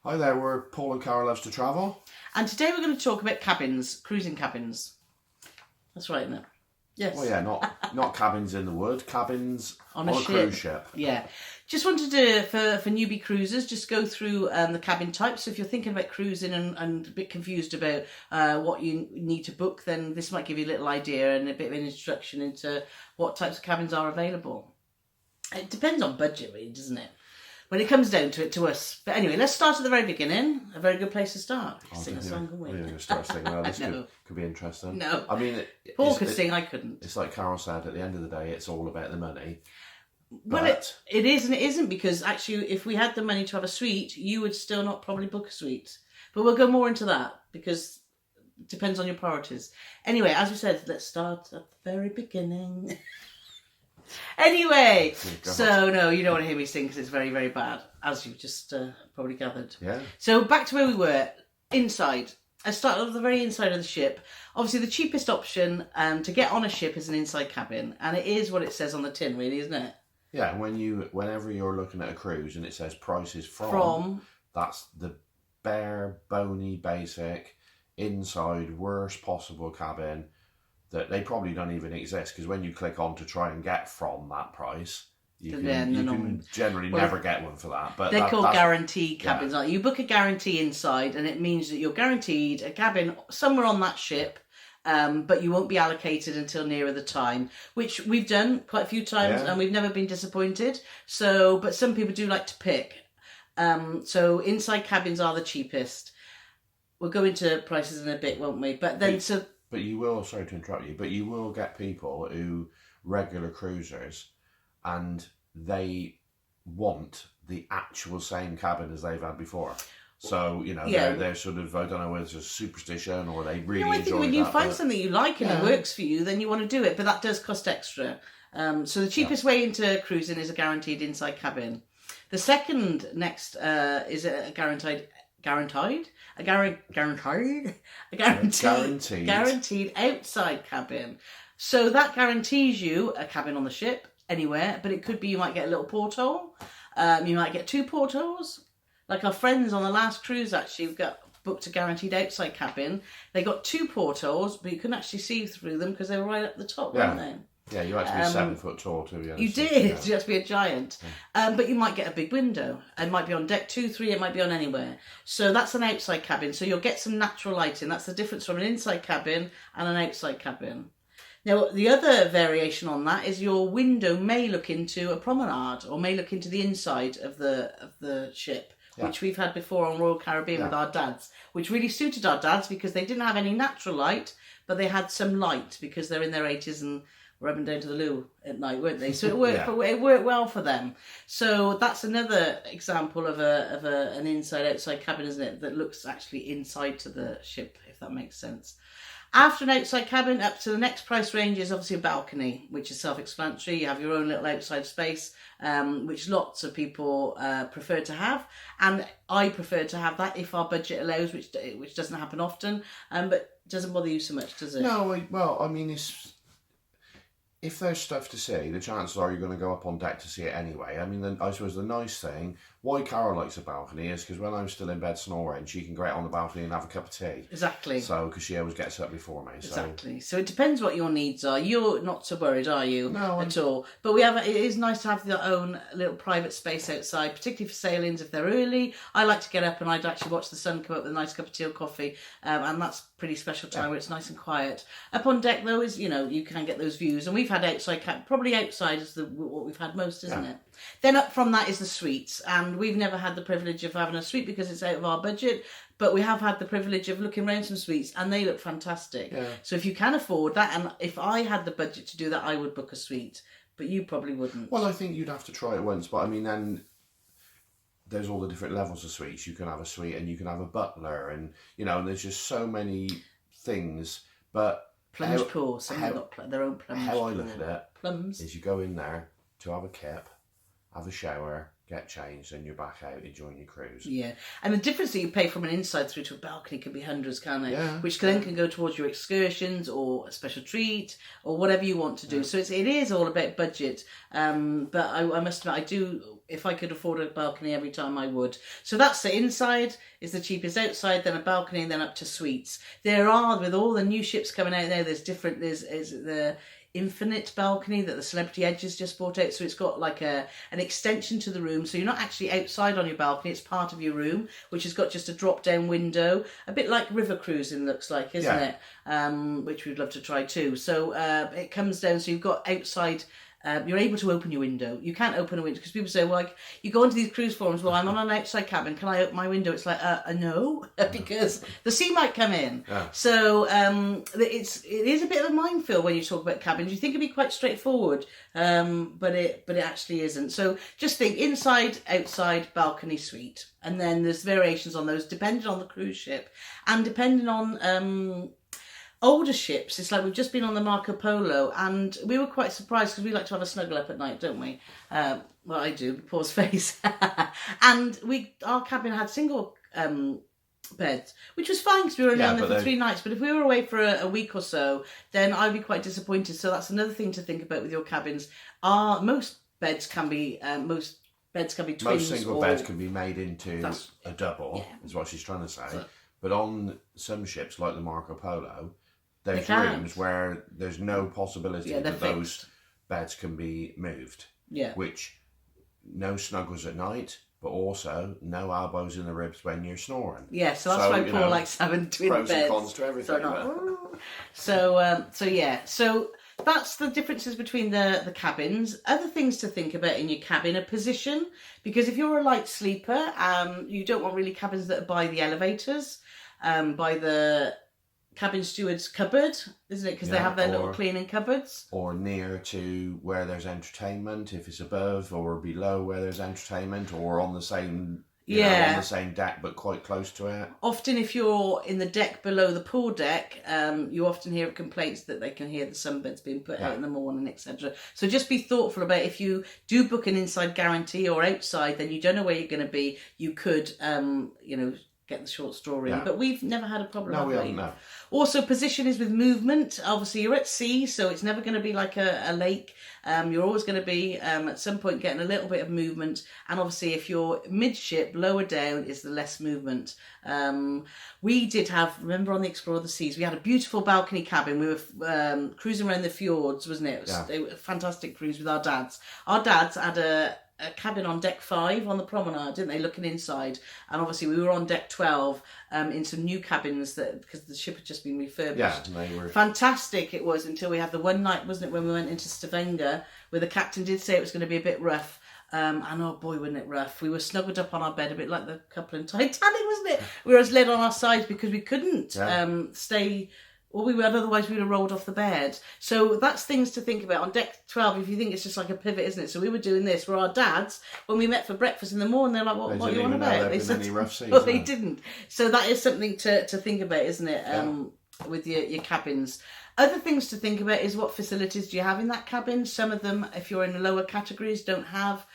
Hi there, we're Paul and Carole Loves to Travel. And today we're going to talk about cabins, cruising cabins. That's right, isn't it? Yes. Well, yeah, not cabins in the wood, cabins on a cruise ship. Yeah. Just wanted to, for newbie cruisers, just go through the cabin types. So if you're thinking about cruising and a bit confused about what you need to book, then this might give you a little idea and a bit of an introduction into what types of cabins are available. It depends on budget, really, doesn't it? When it comes down to it, to us. But anyway, let's start at the very beginning. A very good place to start. Sing a song, can we? We're going to start singing. Well, this No. could be interesting. No. I mean, Paul could sing, I couldn't. It's like Carole said, at the end of the day, it's all about the money. Well, it is and it isn't, because actually, if we had the money to have a suite, you would still not probably book a suite. But we'll go more into that, because it depends on your priorities. Anyway, as we said, let's start at the very beginning. Anyway, so no, you don't want to hear me sing because it's very, very bad, as you've just probably gathered. Yeah. So back to where we were, inside. I started at the very inside of the ship. Obviously, the cheapest option to get on a ship is an inside cabin, and it is what it says on the tin, really, isn't it? Yeah, whenever you're looking at a cruise and it says prices from, that's the bare, bony, basic, inside, worst possible cabin that they probably don't even exist, because when you click on to try and get from that price, you can generally never get one for that. But they're called guaranteed cabins, aren't you? You book a guarantee inside, and it means that you're guaranteed a cabin somewhere on that ship, but you won't be allocated until nearer the time, which we've done quite a few times, and we've never been disappointed. So, but some people do like to pick. So inside cabins are the cheapest. We'll go into prices in a bit, won't we? But then But you will, sorry to interrupt you, but you will get people who, regular cruisers, and they want the actual same cabin as they've had before. So, they're sort of, I don't know whether it's a superstition or they really enjoy that. I think when you find something you like and it works for you, then you want to do it, but that does cost extra. So the cheapest way into cruising is a guaranteed inside cabin. The second next is a guaranteed outside cabin. So that guarantees you a cabin on the ship anywhere, but it could be you might get a little porthole. You might get two portholes. Like our friends on the last cruise, actually, booked a guaranteed outside cabin. They got two portholes, but you couldn't actually see through them because they were right up the top, weren't they? Yeah, you had to be 7 foot tall to be honest. You did. Yeah. You had to be a giant. But you might get a big window. It might be on deck 2, 3. It might be on anywhere. So that's an outside cabin. So you'll get some natural lighting. That's the difference from an inside cabin and an outside cabin. Now, the other variation on that is your window may look into a promenade or may look into the inside of the ship, which we've had before on Royal Caribbean with our dads, which really suited our dads because they didn't have any natural light, but they had some light because they're in their 80s and rubbing down to the loo at night, weren't they? So it worked. It worked well for them. So that's another example of an inside-outside cabin, isn't it? That looks actually inside to the ship, if that makes sense. After an outside cabin, up to the next price range is obviously a balcony, which is self-explanatory. You have your own little outside space, which lots of people prefer to have, and I prefer to have that if our budget allows, which doesn't happen often, but doesn't bother you so much, does it? No, well, I mean, if there's stuff to see, the chances are you're going to go up on deck to see it anyway. I mean, I suppose the nice thing, why Carole likes a balcony is because when I'm still in bed snoring, she can go out on the balcony and have a cup of tea. Exactly. So, because she always gets up before me. Exactly. So it depends what your needs are. You're not so worried, are you? No. At all. But it is nice to have their own little private space outside, particularly for sailings if they're early. I like to get up and I'd actually watch the sun come up with a nice cup of tea or coffee, and that's pretty special time where it's nice and quiet. Up on deck though is, you can get those views, and we've had outside probably outside is what we've had most, isn't it? Then up from that is the suites, and we've never had the privilege of having a suite because it's out of our budget, but we have had the privilege of looking around some suites and they look fantastic. So if you can afford that, and if I had the budget to do that, I would book a suite, but you probably wouldn't. Well, I think you'd have to try it once, but I mean, then there's all the different levels of suites. You can have a suite and you can have a butler, and there's just so many things. But plunge pool, some have got their own plunge pool. How I pool. look at it is you go in there to have a kip, have a shower, get changed, and you're back out enjoying your cruise. Yeah, and the difference that you pay from an inside through to a balcony can be hundreds, can't it? Yeah, Which then can go towards your excursions or a special treat or whatever you want to do. So it is all about budget. But I must admit, I do. If I could afford a balcony every time, I would. So that's the inside is the cheapest, outside then a balcony, and then up to suites. There are, with all the new ships coming out there, there's different. There's the infinite balcony that the Celebrity Edge has just brought out, so it's got like an extension to the room, so you're not actually outside on your balcony, it's part of your room, which has got just a drop down window, a bit like river cruising looks like, isn't it? Which we'd love to try too. So it comes down, so you've got outside. You're able to open your window. You can't open a window because people say, well, like, you go into these cruise forums, well, I'm on an outside cabin, can I open my window? It's like, no, because the sea might come in. Yeah. So it is a bit of a minefield when you talk about cabins. You think it'd be quite straightforward, but it actually isn't. So just think inside, outside, balcony, suite. And then there's variations on those depending on the cruise ship and depending on older ships. It's like we've just been on the Marco Polo, and we were quite surprised because we like to have a snuggle up at night, don't we? Well, I do. Paul's face. And our cabin had single beds, which was fine because we were only on there for 3 nights. But if we were away for a week or so, then I'd be quite disappointed. So that's another thing to think about with your cabins. Most beds can be twins. Most single beds can be made into a double, is what she's trying to say. But on some ships like the Marco Polo, there's rooms where there's no possibility that those beds can be moved. Yeah. Which, no snuggles at night, but also no elbows in the ribs when you're snoring. Yeah, so that's why Paul likes having twin beds. Pros and cons to everything. So that's the differences between the cabins. Other things to think about in your cabin are position, because if you're a light sleeper, you don't want really cabins that are by the elevators, by the cabin steward's cupboard, isn't it? Because they have their little cleaning cupboards. Or near to where there's entertainment, if it's above, or below where there's entertainment, or on the same on the same deck but quite close to it. Often if you're in the deck below the pool deck, you often hear complaints that they can hear the sunbeds being put out in the morning, etc. So just be thoughtful about if you do book an inside guarantee or outside, then you don't know where you're going to be. You could, get the short straw in. But we've never had a problem. No, we haven't, no. Also, position is with movement. Obviously, you're at sea, so it's never going to be like a lake. You're always going to be, at some point, getting a little bit of movement. And obviously, if you're midship, lower down is the less movement. We did have, remember on the Explorer of the Seas, we had a beautiful balcony cabin. We were cruising around the fjords, wasn't it? It was a fantastic cruise with our dads. Our dads had a cabin on deck 5 on the promenade, didn't they, looking inside? And obviously we were on deck 12 in some new cabins because the ship had just been refurbished. Yeah, they were fantastic. It was until we had the one night, wasn't it, when we went into Stavanger, where the captain did say it was going to be a bit rough. And oh boy, wasn't it rough. We were snuggled up on our bed, a bit like the couple in Titanic, wasn't it? We were led on our sides because we couldn't stay. Or otherwise we'd have rolled off the bed. So that's things to think about. On deck 12, if you think it's just like a pivot, isn't it? So we were doing this, where our dads, when we met for breakfast in the morning, they're like, what are you on about? They said, rough seas, well, they didn't. So that is something to think about, isn't it? With your cabins. Other things to think about is what facilities do you have in that cabin? Some of them, if you're in the lower categories, don't have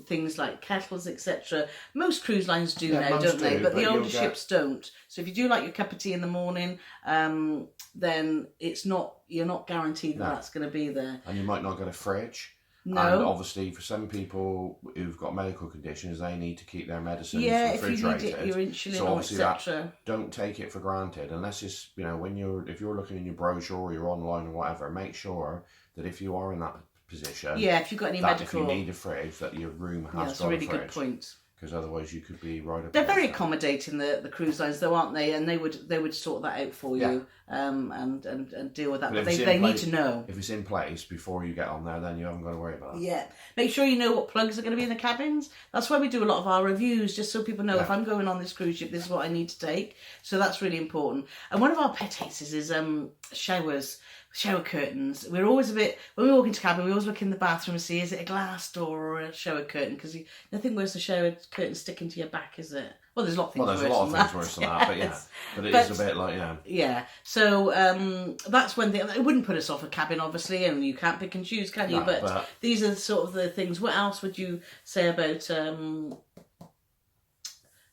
things like kettles, etc. Most cruise lines do now, don't they? But the older ships don't. So if you do like your cup of tea in the morning, then you're not guaranteed that that's going to be there. And you might not get a fridge. No. And obviously, for some people who've got medical conditions, they need to keep their medicines refrigerated. If you need it, your insulin, so obviously etc. Don't take it for granted unless it's if you're looking in your brochure or you're online or whatever. Make sure that if you are in that position, if you've got any medical, if you need a fridge, that your room has got a fridge. That's a really good point. Because otherwise you could be right up. They're very accommodating, the cruise lines, though, aren't they? And they would sort that out for you, and deal with that. But they need to know. If it's in place before you get on there, then you haven't got to worry about it. Yeah, make sure you know what plugs are going to be in the cabins. That's why we do a lot of our reviews, just so people know if I'm going on this cruise ship, this is what I need to take. So that's really important. And one of our pet hates is showers. shower curtains. We're always a bit, when we walk into cabin, we always look in the bathroom and see, is it a glass door or a shower curtain? Because nothing worse than a shower curtain sticking to your back, is it? Well, there's a lot of things worse than that. Well, there's a lot of things worse than that, but yeah. But it is a bit like, yeah. Yeah. So that's one thing. It wouldn't put us off a cabin, obviously, and you can't pick and choose, can you? No, but these are sort of the things. What else would you say about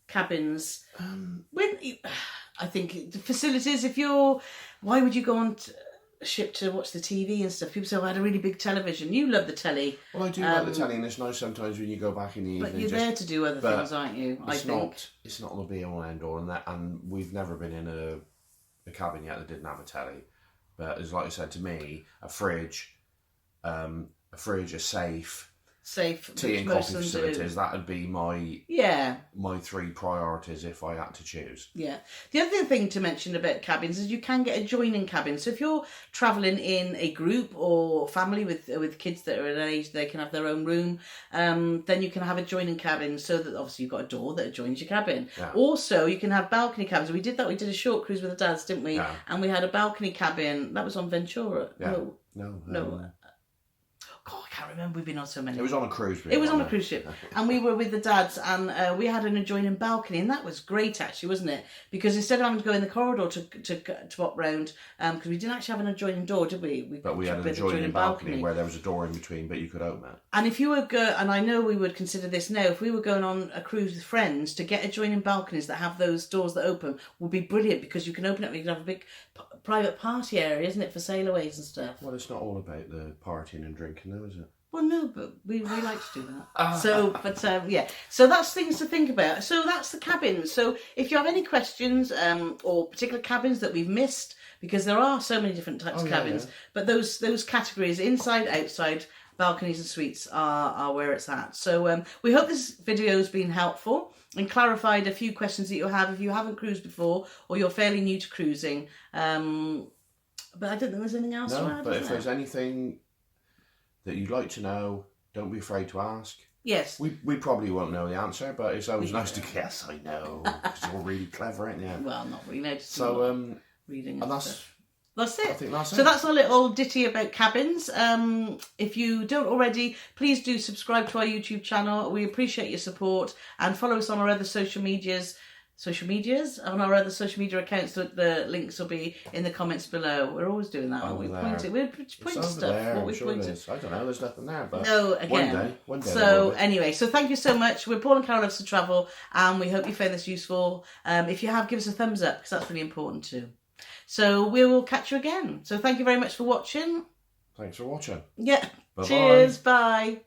cabins? I think the facilities, why would you go on ship to watch the TV and stuff? People say, I had a really big television. You love the telly. Well, I do like the telly, and it's nice sometimes when you go back in the evening. But you're there to do other things, aren't you? It's not the be all and end all, and we've never been in a cabin yet that didn't have a telly. But as like I said, to me, a fridge, a safe tea and coffee facilities, that would be my 3 priorities if I had to choose. Yeah. The other thing to mention about cabins is you can get adjoining cabins. So if you're travelling in a group or family with kids that are at an age they can have their own room, then you can have adjoining cabins, so that obviously you've got a door that adjoins your cabin. Yeah. Also, you can have balcony cabins. We did that. We did a short cruise with the dads, didn't we? Yeah. And we had a balcony cabin. That was on Ventura. Yeah. No. God, I can't remember. We've been on so many. It was on a cruise ship. It was on a cruise ship. And we were with the dads, and we had an adjoining balcony, and that was great, actually, wasn't it? Because instead of having to go in the corridor to walk round, because we didn't actually have an adjoining door, did we? But we had an adjoining balcony where there was a door in between, but you could open it. And if you were and I know we would consider this now, if we were going on a cruise with friends, to get adjoining balconies that have those doors that open would be brilliant, because you can open it and you can have a big private party area, isn't it, for sailaways and stuff? Well, it's not all about the partying and drinking, though, is it? Well, no, but we like to do that. Yeah. So that's things to think about. So that's the cabins. So if you have any questions or particular cabins that we've missed, because there are so many different types of cabins, but those categories, inside, outside, balconies and suites are where it's at. So we hope this video has been helpful and clarified a few questions that you have if you haven't cruised before or you're fairly new to cruising. But I don't think there's anything else to add. But if there's anything that you'd like to know, don't be afraid to ask. Yes. We probably won't know the answer, but it's always nice to guess. I know, because you're really clever, aren't you? Well, not really. No, so reading and that's it. I think that's it. So that's our little ditty about cabins. If you don't already, please do subscribe to our YouTube channel. We appreciate your support, and follow us on our other social medias, on our other social media accounts. The links will be in the comments below. We're always doing that, aren't we? We're pointing stuff. There, what we pointed. I don't know, there's nothing there, but no, again. One day. So anyway, so thank you so much. We're Paul and Carole Loves to Travel, and we hope you found this useful. If you have, give us a thumbs up, because that's really important too. So we will catch you again. So thank you very much for watching. Thanks for watching. Yeah. Bye-bye. Cheers. Bye.